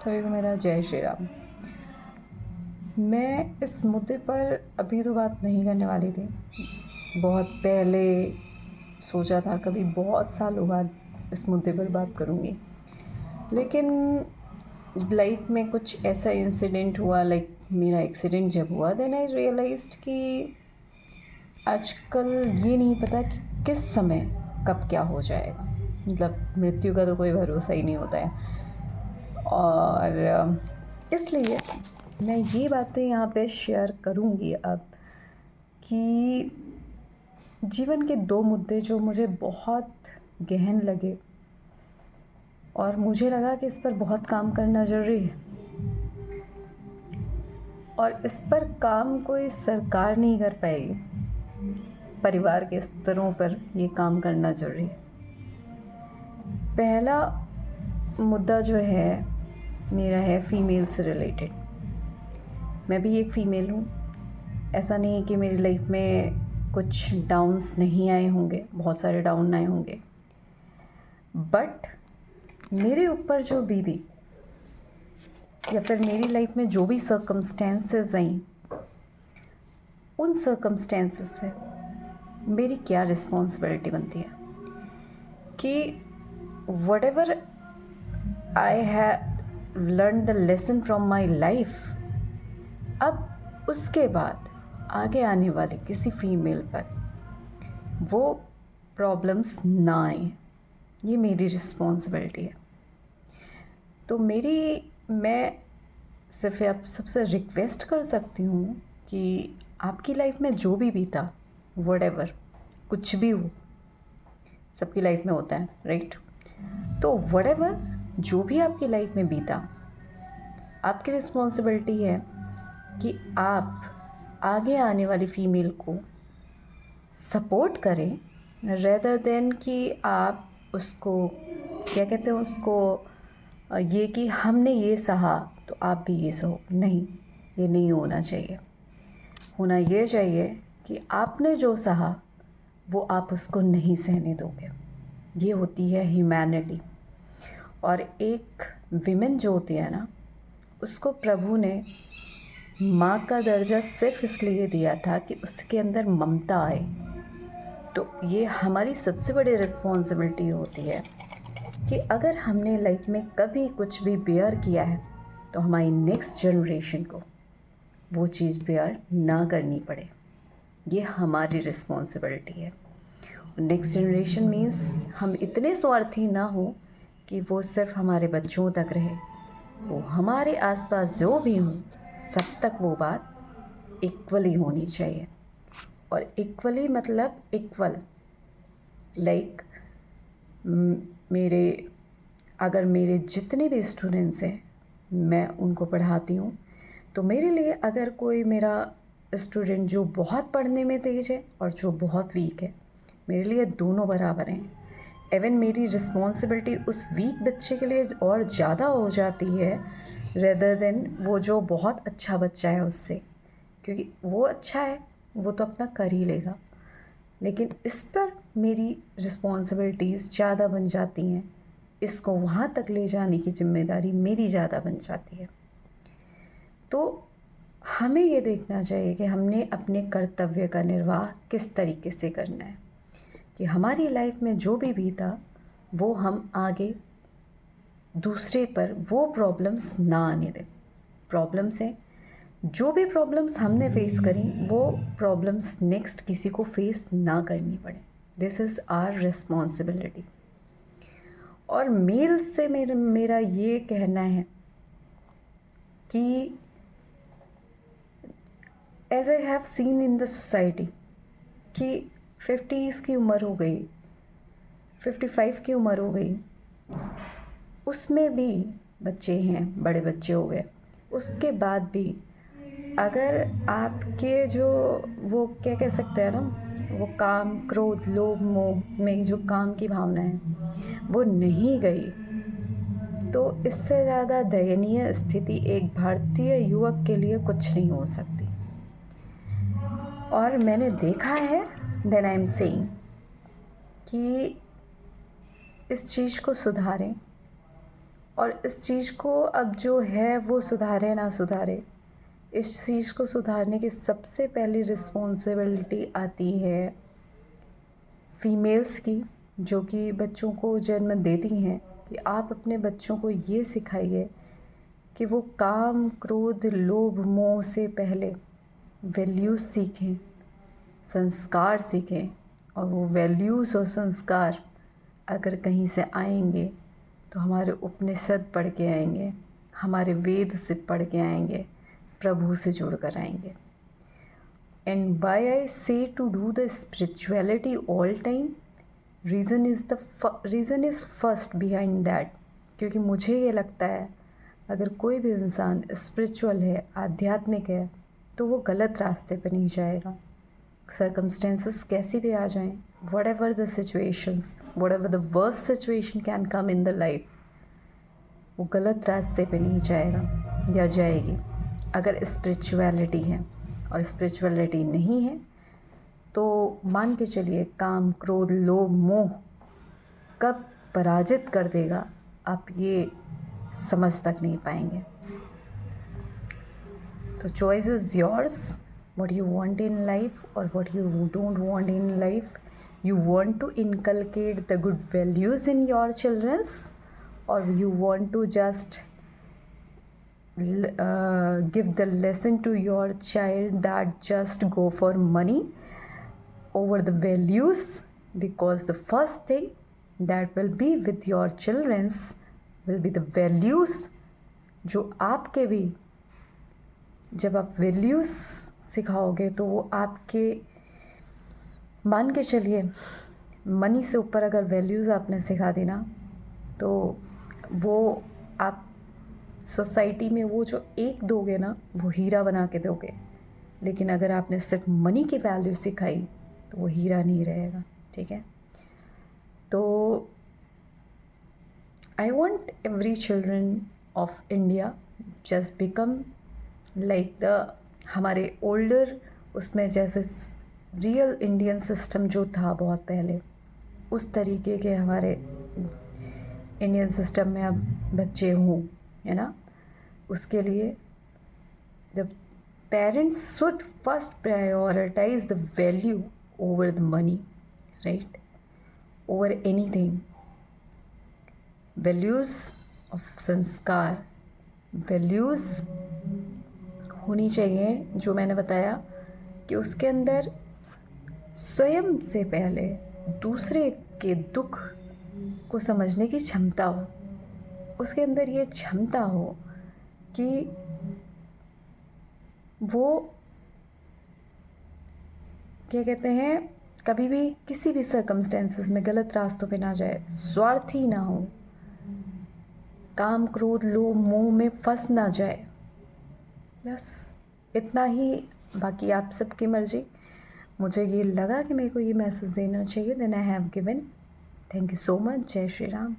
सभी को मेरा जय श्री राम। मैं इस मुद्दे पर अभी तो बात नहीं करने वाली थी। बहुत पहले सोचा था कभी बहुत सालों बाद इस मुद्दे पर बात करूँगी, लेकिन लाइफ में कुछ ऐसा इंसिडेंट हुआ, लाइक मेरा एक्सीडेंट जब हुआ, देन आई रियलाइज्ड कि आजकल ये नहीं पता कि किस समय कब क्या हो जाएगा। मतलब मृत्यु का तो कोई भरोसा ही नहीं होता है। और इसलिए मैं ये बातें यहाँ पे शेयर करूँगी अब कि जीवन के दो मुद्दे जो मुझे बहुत गहन लगे और मुझे लगा कि इस पर बहुत काम करना ज़रूरी है। और इस पर काम कोई सरकार नहीं कर पाएगी, परिवार के स्तरों पर ये काम करना ज़रूरी है। पहला मुद्दा जो है मेरा है फीमेल से रिलेटेड। मैं भी एक फ़ीमेल हूँ। ऐसा नहीं कि मेरी लाइफ में कुछ डाउन्स नहीं आए होंगे, बहुत सारे डाउन आए होंगे, बट मेरे ऊपर जो बीती या फिर मेरी लाइफ में जो भी सर्कमस्टेंसेस आई, उन सर्कमस्टेंसेस से मेरी क्या रिस्पॉन्सिबिलिटी बनती है कि whatever I have learned the lesson from my life, अब उसके बाद आगे आने वाले किसी फीमेल पर वो प्रॉब्लम्स ना आए, ये मेरी रिस्पॉन्सिबिलिटी है। तो मैं सिर्फ आप सबसे रिक्वेस्ट कर सकती हूँ कि आपकी लाइफ में जो भी बीता, whatever, कुछ भी हो, सबकी लाइफ में होता है, राइट? तो whatever जो भी आपकी लाइफ में बीता, आपकी रिस्पॉन्सिबिलिटी है कि आप आगे आने वाली फ़ीमेल को सपोर्ट करें, रेदर देन कि आप उसको क्या कहते हैं, उसको ये कि हमने ये सहा तो आप भी ये सहो। नहीं, ये नहीं होना चाहिए। होना ये चाहिए कि आपने जो सहा वो आप उसको नहीं सहने दोगे। ये होती है ह्यूमैनिटी। और एक विमेन जो होती है ना, उसको प्रभु ने माँ का दर्जा सिर्फ इसलिए दिया था कि उसके अंदर ममता आए। तो ये हमारी सबसे बड़ी रिस्पॉन्सिबिलिटी होती है कि अगर हमने लाइफ में कभी कुछ भी बेयर किया है तो हमारी नेक्स्ट जनरेशन को वो चीज़ बेयर ना करनी पड़े। ये हमारी रिस्पॉन्सिबिलिटी है। नेक्स्ट जनरेशन मीन्स हम इतने स्वार्थी ना हो कि वो सिर्फ हमारे बच्चों तक रहे, वो हमारे आसपास जो भी हों सब तक वो बात इक्वली होनी चाहिए। और इक्वली मतलब इक्वल, लाइक अगर मेरे जितने भी स्टूडेंट्स हैं मैं उनको पढ़ाती हूँ, तो मेरे लिए अगर कोई मेरा स्टूडेंट जो बहुत पढ़ने में तेज़ है और जो बहुत वीक है, मेरे लिए दोनों बराबर हैं। इवन मेरी रिस्पॉन्सिबिलिटी उस वीक बच्चे के लिए और ज़्यादा हो जाती है रेदर देन वो जो बहुत अच्छा बच्चा है उससे, क्योंकि वो अच्छा है वो तो अपना कर ही लेगा, लेकिन इस पर मेरी रिस्पॉन्सिबिलिटीज़ ज़्यादा बन जाती हैं। इसको वहाँ तक ले जाने की जिम्मेदारी मेरी ज़्यादा बन जाती है। तो हमें ये देखना चाहिए कि हमने अपने कर्तव्य का निर्वाह किस तरीके से करना है कि हमारी लाइफ में जो भी बीता वो हम आगे दूसरे पर वो प्रॉब्लम्स ना आने दें। प्रॉब्लम्स हैं, जो भी प्रॉब्लम्स हमने फेस करी वो प्रॉब्लम्स नेक्स्ट किसी को फेस ना करनी पड़े। This is our responsibility. और मेल से मेरा ये कहना है कि as I have seen in the society कि 50s की उम्र हो गई, 55 की उम्र हो गई, उसमें भी बच्चे हैं, बड़े बच्चे हो गए, उसके बाद भी अगर आपके जो वो क्या कह सकते हैं ना, वो काम, क्रोध, लोभ, मोह में जो काम की भावना है वो नहीं गई, तो इससे ज़्यादा दयनीय स्थिति एक भारतीय युवक के लिए कुछ नहीं हो सकती। और मैंने देखा है, देन आई एम सेइंग कि इस चीज़ को सुधारें और इस चीज़ को अब जो है वो सुधारे ना सुधारे, इस चीज़ को सुधारने की सबसे पहली रिस्पॉन्सिबिलिटी आती है फीमेल्स की, जो कि बच्चों को जन्म देती हैं, कि आप अपने बच्चों को ये सिखाइए कि वो काम, क्रोध, लोभ, मोह से पहले वैल्यूज़ सीखें, संस्कार सीखें। और वो वैल्यूज़ और संस्कार अगर कहीं से आएंगे तो हमारे उपनिषद पढ़ के आएंगे, हमारे वेद से पढ़ के आएंगे, प्रभु से जुड़ कर आएंगे। And why I say to do the spirituality all time, reason is first behind that, क्योंकि मुझे ये लगता है अगर कोई भी इंसान स्पिरिचुअल है, आध्यात्मिक है, तो वो गलत रास्ते पे नहीं जाएगा। सर्कमस्टेंसेस कैसी भी आ जाएं, whatever the situations, whatever the worst situation can come in the life, वो गलत रास्ते पे नहीं जाएगा या जाएगी अगर स्पिरिचुअलिटी है। और स्पिरिचुअलिटी नहीं है तो मान के चलिए काम, क्रोध, लोभ, मोह कब पराजित कर देगा आप ये समझ तक नहीं पाएंगे। तो choice is yours, what you want in life or what you don't want in life. You want to inculcate the good values in your children's, or you want to just give the lesson to your child that just go for money over the values, because the first thing that will be with your children's will be the values, जो आपके भी जब आप values सिखाओगे तो वो आपके, मान के चलिए मनी से ऊपर अगर वैल्यूज़ आपने सिखा दी ना, तो वो आप सोसाइटी में वो जो एक दोगे ना वो हीरा बना के दोगे। लेकिन अगर आपने सिर्फ मनी की वैल्यू सिखाई तो वो हीरा नहीं रहेगा। ठीक है, तो I want every children of India just become like the हमारे ओल्डर, उसमें जैसे रियल इंडियन सिस्टम जो था बहुत पहले, उस तरीके के हमारे इंडियन सिस्टम में अब बच्चे हों, है ना। उसके लिए the parents should first prioritize the value over the money, right, over anything. Values of sanskar, values होनी चाहिए जो मैंने बताया कि उसके अंदर स्वयं से पहले दूसरे के दुख को समझने की क्षमता हो, उसके अंदर ये क्षमता हो कि वो क्या कहते हैं, कभी भी किसी भी सर्कमस्टेंसेस में गलत रास्तों पे ना जाए, स्वार्थी ना हो, काम, क्रोध, लोभ, मोह में फंस ना जाए। बस इतना ही, बाकी आप सबकी मर्ज़ी। मुझे ये लगा कि मेरे को ये मैसेज देना चाहिए, then I have given. Thank you so much. जय श्री राम।